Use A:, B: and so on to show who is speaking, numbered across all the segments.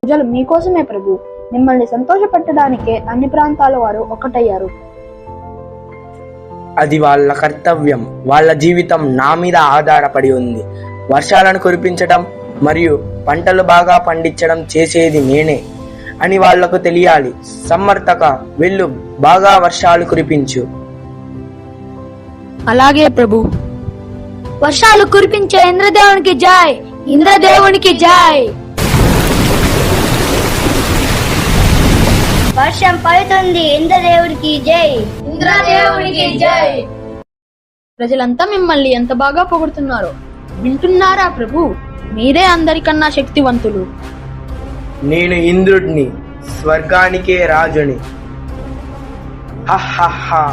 A: ప్రజలు మీకోసమే ప్రభు. మిమ్మల్ని సంతోషపెట్టడానికే అన్ని ప్రాంతాల వారు ఒకటయ్యారు.
B: అది వాళ్ళ కర్తవ్యం. వాళ్ళ జీవితం నా మీద ఆధారపడి ఉంది. వర్షాలను కురిపించడం మరియు పంటలు బాగా పండించడం చేసేది నేనే అని వాళ్లకు తెలియాలి. సమ్మర్తక, వెళ్ళు, బాగా వర్షాలు కురిపించు.
A: అలాగే ప్రభు.
C: వర్షాలు కురిపించే ఇంద్రదేవునికి జై, ఇంద్రదేవునికి జై. వర్షం పడుతుంది, ఇంద్రదేవునికి జై, ఇంద్రదేవునికి జై.
A: ప్రజలంతా మిమ్మల్ని ఎంత బాగా పొగుడుతున్నారో వింటున్నారా ప్రభు? మీరే అందరికన్నా శక్తివంతులు.
B: నేను ఇంద్రుడిని, స్వర్గానికే రాజుని. హహహా.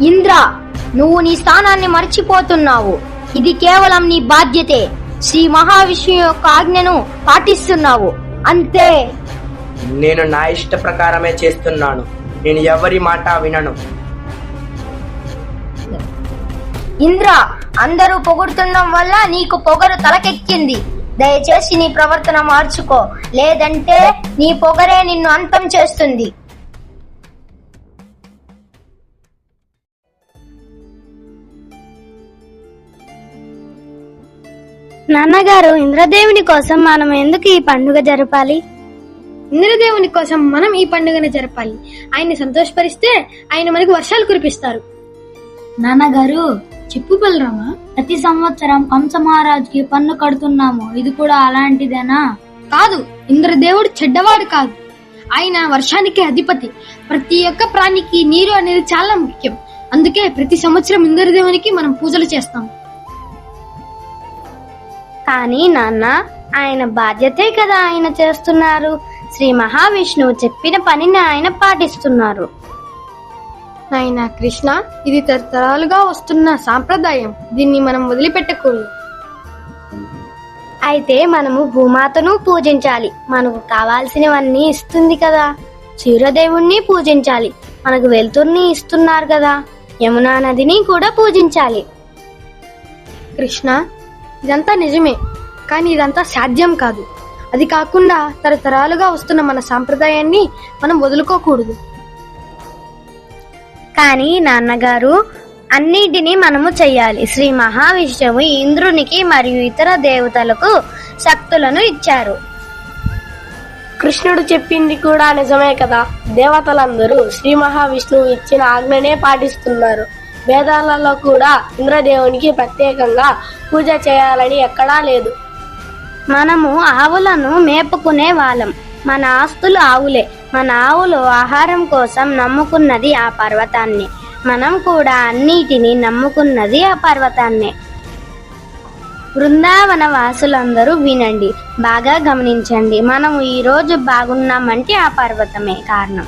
C: ఇంద్ర, నువ్వు నీ స్థానాన్ని మర్చిపోతున్నావు. ఇది కేవలం నీ బాధ్యతే. శ్రీ మహావిష్ణువు యొక్క ఆజ్ఞను పాటిస్తున్నావు అంతే.
B: నేను నా ఇష్ట ప్రకారమే చేస్తున్నాను. నేను ఎవరి మాట వినను.
C: ఇంద్ర, అందరూ పొగుడుతుండడం వల్ల నీకు పొగరు తలకెక్కింది. దయచేసి నీ ప్రవర్తన మార్చుకో, లేదంటే నీ పొగరే నిన్ను అంతం చేస్తుంది. నాన్నగారు, ఇంద్రదేవుని కోసం మనం ఎందుకు ఈ పండుగ జరపాలి?
D: ఇంద్రదేవుని కోసం మనం ఈ పండుగను జరపాలి. ఆయన్ని సంతోషపరిస్తే ఆయన మనకు వర్షాలు కురిపిస్తారు.
C: నాన్నగారు, చెప్పు బలరామా. ప్రతి సంవత్సరం కంస మహారాజుకి పన్ను కడుతున్నాము. ఇది కూడా అలాంటిదేనా?
D: కాదు, ఇంద్రదేవుడు చెడ్డవాడు కాదు. ఆయన వర్షానికి అధిపతి. ప్రతి ఒక్క ప్రాణికి నీరు అనేది చాలా ముఖ్యం. అందుకే ప్రతి సంవత్సరం ఇంద్రదేవునికి మనం పూజలు చేస్తాం.
C: కానీ నాన్న, ఆయన బాధ్యతే కదా ఆయన చేస్తున్నారు. శ్రీ మహావిష్ణువు చెప్పిన పనిని ఆయన పాటిస్తున్నారు.
D: నాయనా కృష్ణ, ఇది తరతరాలుగా వస్తున్న సాంప్రదాయం. దీన్ని మనం వదిలిపెట్టకూడదు.
C: అయితే మనము భూమాతను పూజించాలి. మనకు కావాల్సినవన్నీ ఇస్తుంది కదా. సూర్యదేవుణ్ణి పూజించాలి. మనకు వెలుతుర్ని ఇస్తున్నారు కదా. యమునా నదిని కూడా పూజించాలి.
D: కృష్ణ, ఇదంతా నిజమే, కానీ ఇదంతా సాధ్యం కాదు. అది కాకుండా తరతరాలుగా వస్తున్న మన సాంప్రదాయాన్ని మనం వదులుకోకూడదు.
C: కానీ నాన్నగారు, అన్నిటినీ మనము చెయ్యాలి. శ్రీ మహావిష్ణువు ఇంద్రునికి మరియు ఇతర దేవతలకు శక్తులను ఇచ్చారు.
E: కృష్ణుడు చెప్పింది కూడా నిజమే కదా. దేవతలందరూ శ్రీ మహావిష్ణువు ఇచ్చిన ఆజ్ఞనే పాటిస్తున్నారు. వేదాలలో కూడా ఇంద్రదేవునికి ప్రత్యేకంగా పూజ చేయాలని ఎక్కడా లేదు.
C: మనము ఆవులను మేపుకునే వాళ్ళం. మన ఆస్తులు ఆవులే. మన ఆవులు ఆహారం కోసం నమ్ముకున్నది ఆ పర్వతాన్ని. మనం కూడా అన్నిటినీ నమ్ముకున్నది ఆ పర్వతాన్నే. బృందావన వాసులందరూ వినండి, బాగా గమనించండి. మనము ఈ రోజు బాగున్నామంటే ఆ పర్వతమే కారణం.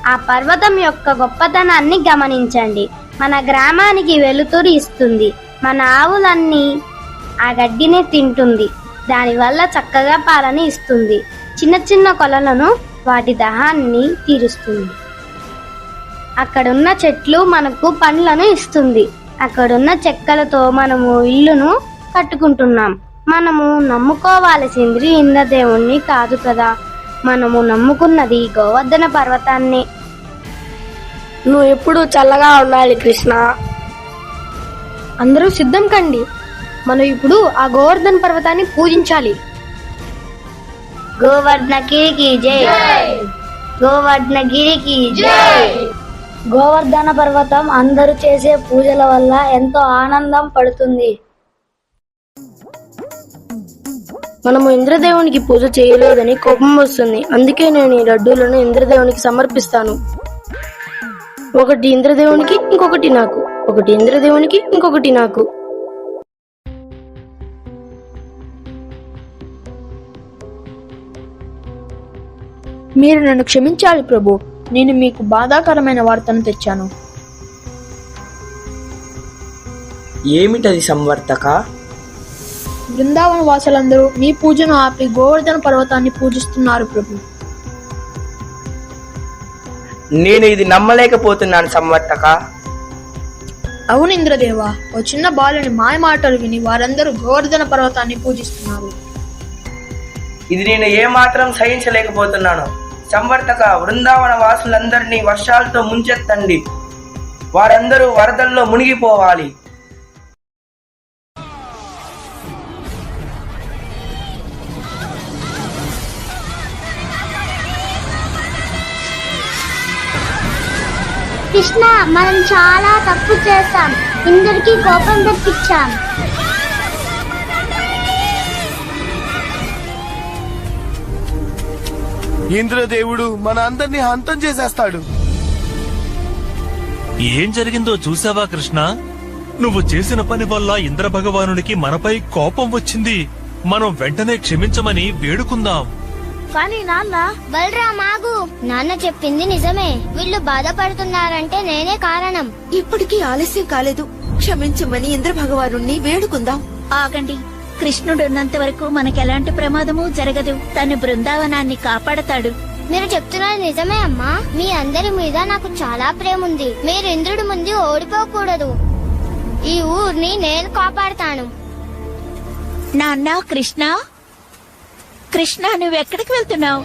C: ఆ పర్వతం యొక్క గొప్పతనాన్ని గమనించండి. మన గ్రామానికి వెలుతురు ఇస్తుంది. మన ఆవులన్నీ ఆ గడ్డిని తింటుంది. దానివల్ల చక్కగా పాలని ఇస్తుంది. చిన్న చిన్న కొలలను వాటి దాహాన్ని తీరుస్తుంది. అక్కడున్న చెట్లు మనకు పండ్లను ఇస్తుంది. అక్కడున్న చెక్కలతో మనము ఇల్లును కట్టుకుంటున్నాం. మనము నమ్ముకోవాల్సింది ఇంద్రదేవుణ్ణి కాదు కదా. మనము నమ్ముకున్నది గోవర్ధన పర్వతాన్ని.
E: నువ్వు ఎప్పుడు చల్లగా ఉండాలి కృష్ణ.
D: అందరూ సిద్ధం కండి. మనం ఇప్పుడు ఆ గోవర్ధన పర్వతాన్ని పూజించాలి.
C: గోవర్ధనగిరికి జై, గోవర్ధనగిరికి జై. గోవర్ధన పర్వతం అందరూ చేసే పూజల వల్ల ఎంతో ఆనందం పడుతుంది.
E: మనము ఇంద్రదేవునికి పూజ చేయలేదని కోపం వస్తుంది. అందుకే నేను ఈ లడ్డూలను ఇంద్రదేవునికి సమర్పిస్తాను. ఒకటి ఇంద్రదేవునికి, ఇంకొకటి నాకు. ఒకటి ఇంద్రదేవునికి, ఇంకొకటి నాకు.
A: మీరు నన్ను క్షమించాలి ప్రభు. నేను మీకు బాధాకరమైన వార్తను తెచ్చాను.
B: ఏమిటది సంవర్తక?
A: బృందావన వాసులందరూ మీ పూజను ఆపి గోవర్ధన పర్వతాన్ని పూజిస్తున్నారు ప్రభు.
B: నేను ఇది నమ్మలేకపోతున్నాను సంవర్తక.
A: అవును ఇంద్రదేవ, ఓ చిన్న బాలుని మాయ మాటలు విని వారందరూ గోవర్ధన పర్వతాన్ని పూజిస్తున్నారు.
B: ఇది నేను ఏమాత్రం సహించలేకపోతున్నాను. సంవర్తక, బృందావన వాసులందరినీ వర్షాలతో ముంచెత్తండి. వారందరూ వరదల్లో మునిగిపోవాలి.
C: కృష్ణ, మనం చాలా తప్పు చేశాం. ఇంద్రుడికి కోపం తెప్పించాం.
F: ఇంద్రదేవుడు మన అందరినీ హంతం చేసేస్తాడు.
G: ఏం జరిగిందో చూసావా కృష్ణ? నువ్వు చేసిన పని వల్ల ఇంద్ర భగవానుడికి మనపై కోపం వచ్చింది. మనం వెంటనే క్షమించమని వేడుకుందాం.
C: కానీ నాన్న, బలరామాగు, నాన్న చెప్పింది నిజమే. వీళ్ళు బాధపడుతున్నారంటే నేనే కారణం.
H: ఇప్పటికీ ఆలస్యం కాలేదు. క్షమించమని ఇంద్ర భగవానుణ్ణి వేడుకుందాం.
I: ఆగండి. కృష్ణుడున్నంత వరకు మనకెలాంటి ప్రమాదము జరగదు. తను బృందావనాన్ని కాపాడతాడు.
C: మీరు చెప్తున్నది నిజమే అమ్మా. మీ అందరి మీద నాకు చాలా ప్రేమ ఉంది. మీరు ఇంద్రుడి ముందు ఓడిపోకూడదు. ఈ ఊరిని నేను కాపాడతాను.
I: నాన్న, కృష్ణ, కృష్ణ, నువ్వెక్కడికి వెళ్తున్నావు?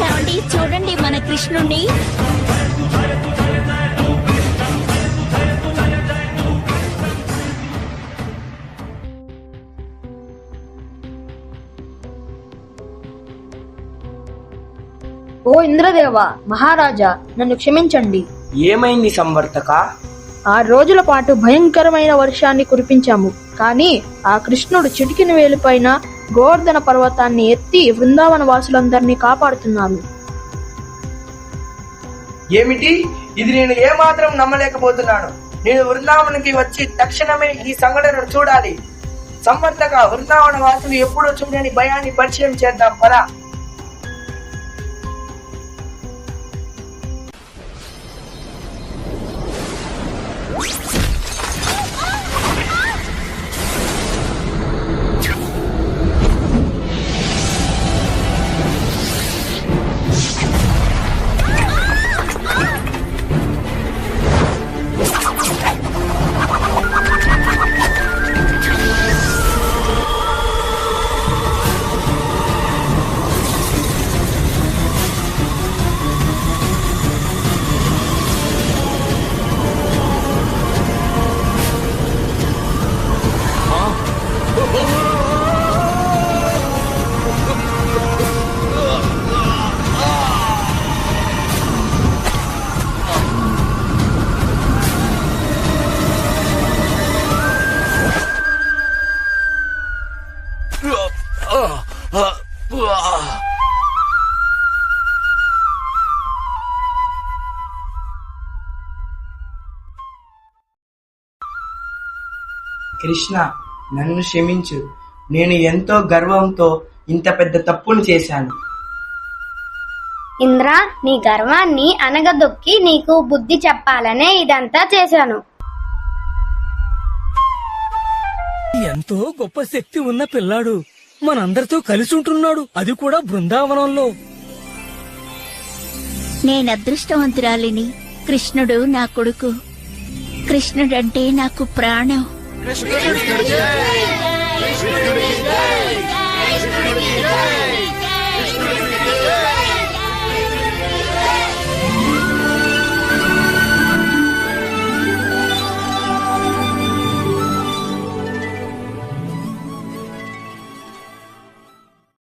I: ఏమండి, చూడండి మన కృష్ణుణ్ణి.
A: ఓ ఇంద్రదేవ, మహారాజా, నన్ను క్షమించండి.
B: ఏమైంది సంవర్తక?
A: 6 రోజుల పాటు భయంకరమైన వర్షాన్ని కురిపించాము. కానీ ఆ కృష్ణుడు చిటికిన వేలుపైన గోవర్ధన పర్వతాన్ని ఎత్తి బృందావన వాసులందరినీ కాపాడుతున్నారు.
B: ఏమిటి? ఇది నేను ఏమాత్రం నమ్మలేకపోతున్నాను. నేను బృందావనానికి వచ్చి తక్షణమే ఈ సంఘటనను చూడాలి. సంవర్తక, బృందావన వాసులు ఎప్పుడూ చూడని భయాన్ని పరిచయం చేద్దాం పరా. కృష్ణ, నన్ను క్షమించు. నేను ఎంతో గర్వంతో ఇంత పెద్ద తప్పును చేశాను.
C: ఇంద్ర, నీ గర్వాన్ని అనగదొక్కి నీకు బుద్ధి చెప్పాలనే ఇదంతా చేశాను.
J: ఎంతో గొప్ప శక్తి ఉన్న పిల్లాడు మనందరితో కలిసి ఉంటున్నాడు, అది కూడా బృందావనంలో.
I: నేనదృష్టవంతురాలిని. కృష్ణుడు నా కొడుకు. కృష్ణుడంటే నాకు ప్రాణం.
F: కృష్ణుడి జై! కృష్ణుడి జై!